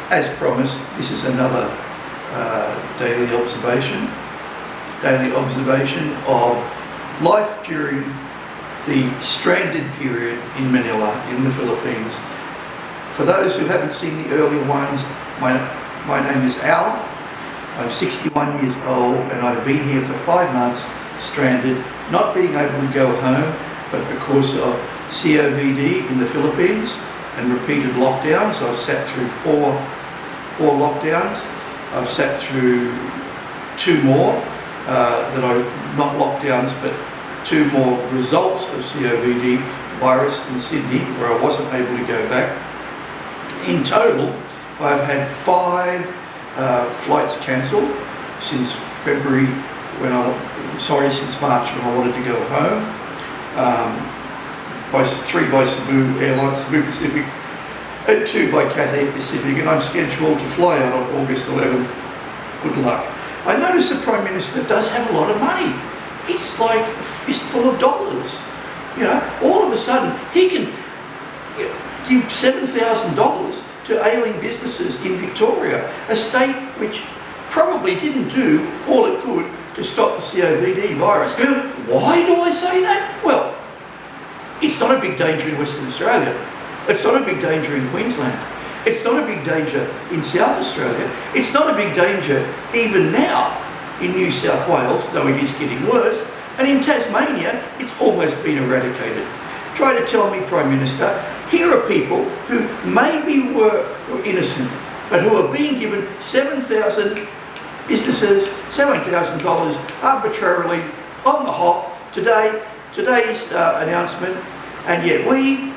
as promised, this is another daily observation of life during the stranded period in Manila, in the Philippines. For those who haven't seen the earlier ones, my name is Al. I'm 61 years old and I've been here for 5 months, stranded, not being able to go home, but because of COVID in the Philippines and repeated lockdowns. I've sat through four lockdowns. I've sat through 2 more that are not lockdowns, but 2 more results of COVID virus in Sydney, where I wasn't able to go back. In total, I've had 5 flights cancelled since February, since March when I wanted to go home. 3 by Cebu Airlines, Cebu Pacific, and 2 by Cathay Pacific, and I'm scheduled to fly out on August 11. Good luck. I notice the Prime Minister does have a lot of money. It's like a fistful of dollars. You know, all of a sudden he can give $7,000 to ailing businesses in Victoria, a state which probably didn't do all it could to stop the COVID virus. Why do I say that? Well, it's not a big danger in Western Australia. It's not a big danger in Queensland. It's not a big danger in South Australia. It's not a big danger even now in New South Wales, though it is getting worse. And in Tasmania, it's almost been eradicated. Try to tell me, Prime Minister, here are people who maybe were innocent, but who are being given $7,000 arbitrarily on the hop today's announcement, and yet we,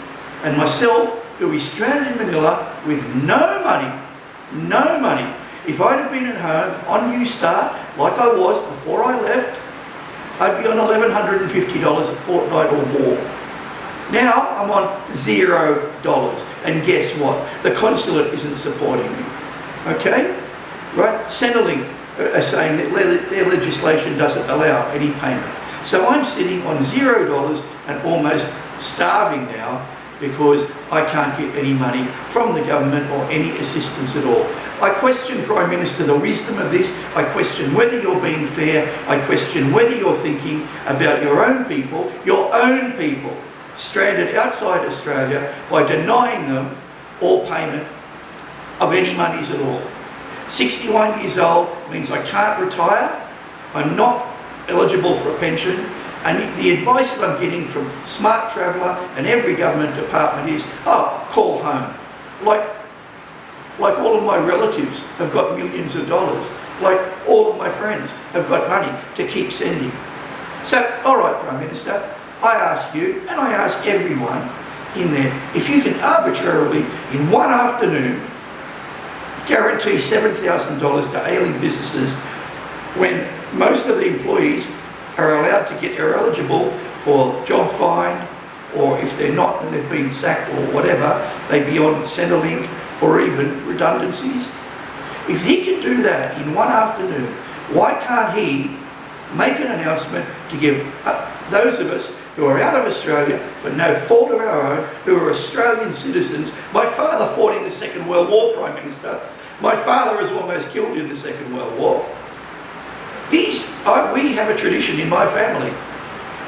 and myself, who is stranded in Manila with no money. If I'd have been at home on New Start, like I was before I left, I'd be on $1,150 a fortnight or more. Now I'm on $0, and guess what? The consulate isn't supporting me. Okay? Right? Centrelink are saying that their legislation doesn't allow any payment. So I'm sitting on $0 and almost starving now because I can't get any money from the government or any assistance at all. I question, Prime Minister, the wisdom of this. I question whether you're being fair. I question whether you're thinking about your own people, stranded outside Australia, by denying them all payment of any monies at all. 61 years old means I can't retire. I'm not eligible for a pension. And the advice that I'm getting from Smart Traveller and every government department is, oh, call home. Like all of my relatives have got millions of dollars. Like all of my friends have got money to keep sending. So, all right, Prime Minister, I ask you, and I ask everyone in there, if you can arbitrarily, in one afternoon, guarantee $7,000 to ailing businesses when most of the employees are allowed to are eligible for job fine, or if they're not and they've been sacked or whatever, they'd be on Centrelink or even redundancies. If he can do that in one afternoon, why can't he make an announcement to give those of us who are out of Australia for no fault of our own, who are Australian citizens? My father fought in the Second World War, Prime Minister. My father was almost killed in the Second World War. We have a tradition in my family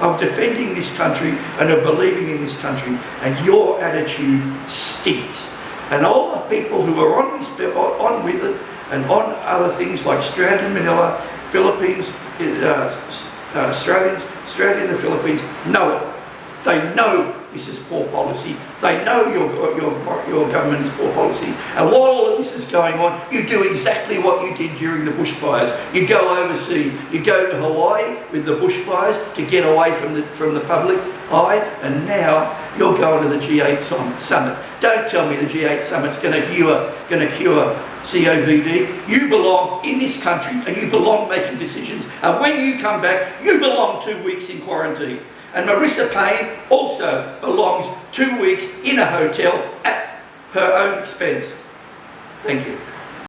of defending this country and of believing in this country, and your attitude stinks. And all the people who are on with it and on other things like stranded in Manila, Philippines, Australians stranded in the Philippines, know it. They know this is poor policy. They know your government is poor policy. And while all of this is going on, you do exactly what you did during the bushfires. You go overseas. You go to Hawaii with the bushfires to get away from the public eye, and now you're going to the G8 summit. Don't tell me the G8 summit's going to cure COVID. You belong in this country, and you belong making decisions. And when you come back, you belong 2 weeks in quarantine. And Marisa Payne also belongs 2 weeks in a hotel at her own expense. Thank you.